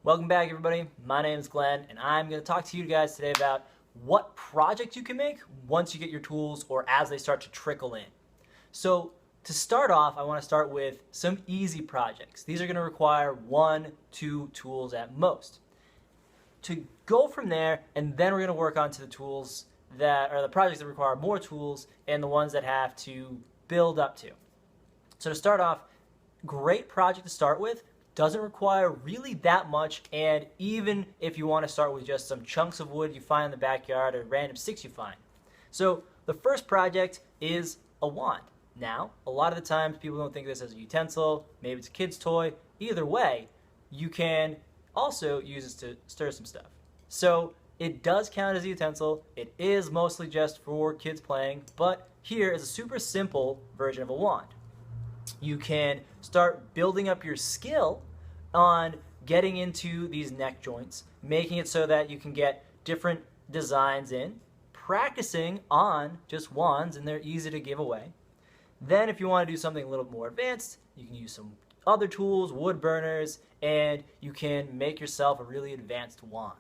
Welcome back, everybody. My name is Glenn, and I'm going to talk to you guys today about what project you can make once you get your tools or as they start to trickle in. So to start off, I want to start with some easy projects. These are going to require 1-2 tools at most. To go from there, and then we're going to work on to the tools that are the projects that require more tools and the ones that have to build up to. So to start off, great project to start with. Doesn't require really that much, and even if you want to start with just some chunks of wood you find in the backyard or random sticks you find. So the first project is a wand. Now, a lot of the times people don't think of this as a utensil, maybe it's a kid's toy. Either way, you can also use this to stir some stuff. So it does count as a utensil. It is mostly just for kids playing, but here is a super simple version of a wand. You can start building up your skill on getting into these neck joints, making it so that you can get different designs in, practicing on just wands, and they're easy to give away. Then if you want to do something a little more advanced, you can use some other tools, wood burners, and you can make yourself a really advanced wand.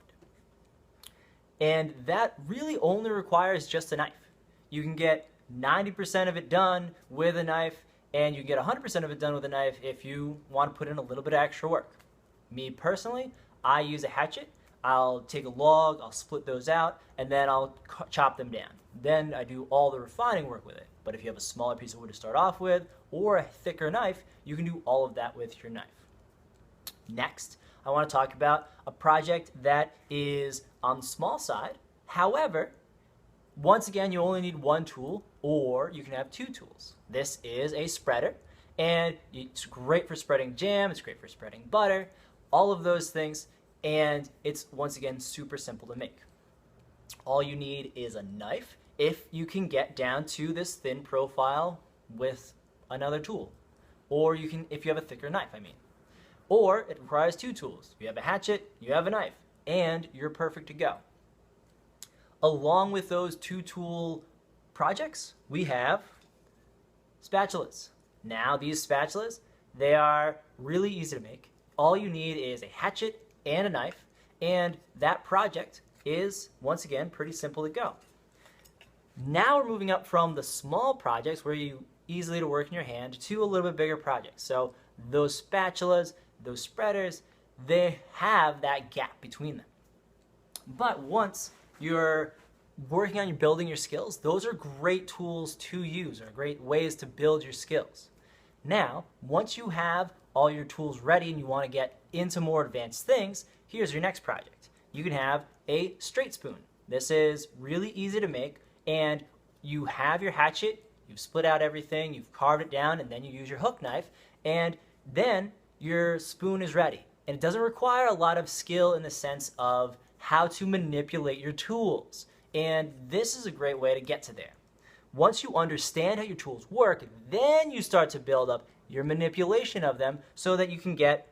And that really only requires just a knife. You can get 90% of it done with a knife, and you get 100% of it done with a knife if you want to put in a little bit of extra work. Me personally, I use a hatchet. I'll take a log, I'll split those out, and then I'll chop them down. Then I do all the refining work with it. But if you have a smaller piece of wood to start off with, or a thicker knife, you can do all of that with your knife. Next, I want to talk about a project that is on the small side. However, once again, you only need one tool, or you can have two tools. This is a spreader, and it's great for spreading jam, it's great for spreading butter, all of those things, and it's, once again, super simple to make. All you need is a knife, if you can get down to this thin profile with another tool. Or you can, if you have a thicker knife, I mean. Or it requires two tools. You have a hatchet, you have a knife, and you're perfect to go. Along with those two tool projects, we have spatulas. Now these spatulas, they are really easy to make. All you need is a hatchet and a knife, and that project is, once again, pretty simple to go. Now we're moving up from the small projects where you easily to work in your hand to a little bit bigger projects. So those spatulas, those spreaders, they have that gap between them. But once you're working on building your skills, those are great tools to use, or great ways to build your skills. Now, once you have all your tools ready and you want to get into more advanced things, here's your next project. You can have a straight spoon. This is really easy to make, and you have your hatchet, you've split out everything, you've carved it down, and then you use your hook knife, and then your spoon is ready. And it doesn't require a lot of skill in the sense of how to manipulate your tools. And this is a great way to get to there. Once you understand how your tools work, then you start to build up your manipulation of them so that you can get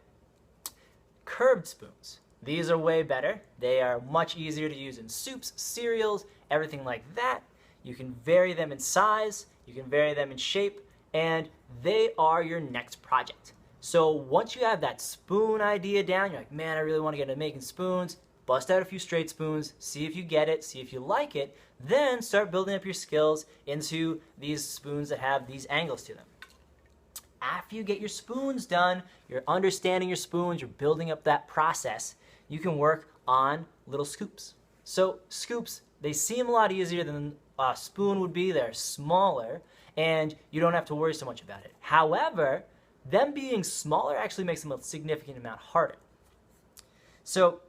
curved spoons. These are way better. They are much easier to use in soups, cereals, everything like that. You can vary them in size, you can vary them in shape, and they are your next project. So once you have that spoon idea down, you're like, man, I really want to get into making spoons. Bust out a few straight spoons, see if you get it, see if you like it, then start building up your skills into these spoons that have these angles to them. After you get your spoons done, you're understanding your spoons, you're building up that process, you can work on little scoops. So scoops, they seem a lot easier than a spoon would be. They're smaller, and you don't have to worry so much about it. However, them being smaller actually makes them a significant amount harder. So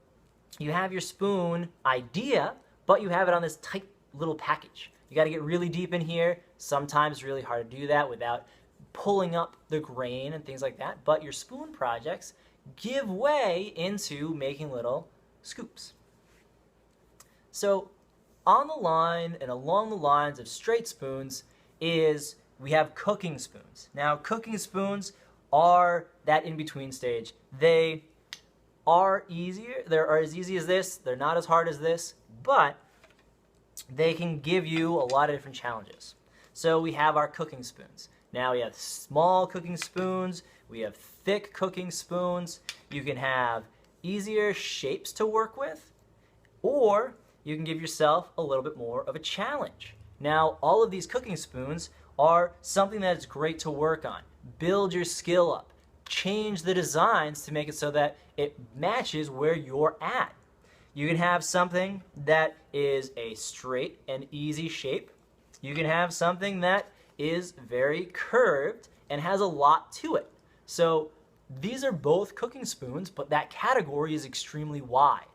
you have your spoon idea, but you have it on this tight little package. You got to get really deep in here. Sometimes it's really hard to do that without pulling up the grain and things like that. But your spoon projects give way into making little scoops. So on the line and along the lines of straight spoons is we have cooking spoons. Now cooking spoons are that in-between stage. They are easier, they're as easy as this, they're not as hard as this, but they can give you a lot of different challenges. So we have our cooking spoons. Now we have small cooking spoons, we have thick cooking spoons, you can have easier shapes to work with, or you can give yourself a little bit more of a challenge. Now, all of these cooking spoons are something that's great to work on. Build your skill up. Change the designs to make it so that it matches where you're at. You can have something that is a straight and easy shape. You can have something that is very curved and has a lot to it. So these are both cooking spoons, but that category is extremely wide.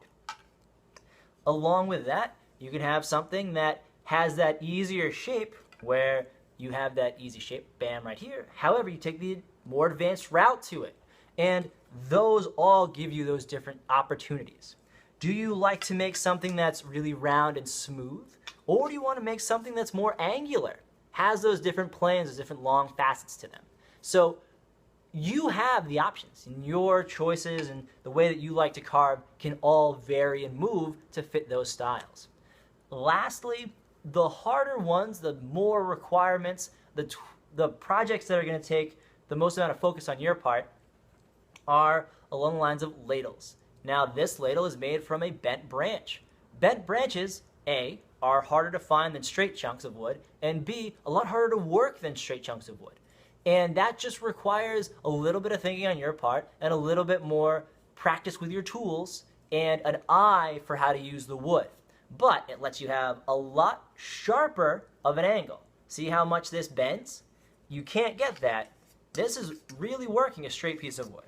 Along with that, you can have something that has that easier shape where you have that easy shape, bam, right here. However, you take the more advanced route to it. And those all give you those different opportunities. Do you like to make something that's really round and smooth? Or do you want to make something that's more angular? Has those different planes, those different long facets to them. So you have the options, and your choices and the way that you like to carve can all vary and move to fit those styles. Lastly, the harder ones, the more requirements, the projects that are going to take the most amount of focus on your part are along the lines of ladles. Now, this ladle is made from a bent branch. Bent branches, A, are harder to find than straight chunks of wood, and B, a lot harder to work than straight chunks of wood. And that just requires a little bit of thinking on your part and a little bit more practice with your tools and an eye for how to use the wood. But it lets you have a lot sharper of an angle. See how much this bends? You can't get that. This is really working a straight piece of wood.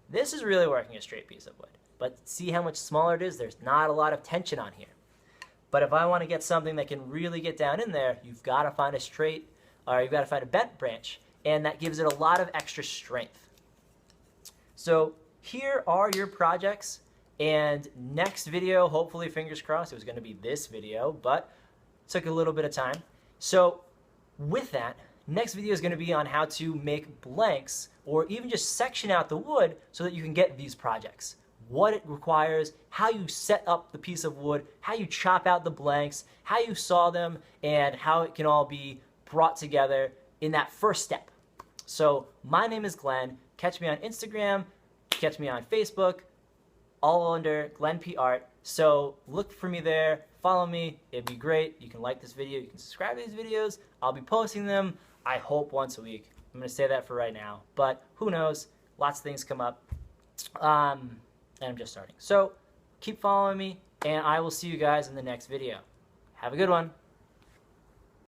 This is really working a straight piece of wood. But see how much smaller it is? There's not a lot of tension on here. But if I want to get something that can really get down in there, you've got to find a straight, or you've got to find a bent branch, and that gives it a lot of extra strength. So here are your projects, and next video, hopefully, fingers crossed, it was going to be this video, but it took a little bit of time. So with that, next video is going to be on how to make blanks or even just section out the wood so that you can get these projects. What it requires, how you set up the piece of wood, how you chop out the blanks, how you saw them, and how it can all be brought together in that first step. So my name is Glenn. Catch me on Instagram, catch me on Facebook, all under Glenn P. Art. So look for me there, follow me, it'd be great. You can like this video, you can subscribe to these videos. I'll be posting them, I hope, once a week. I'm going to say that for right now, but who knows? Lots of things come up. And I'm just starting. So keep following me, and I will see you guys in the next video. Have a good one.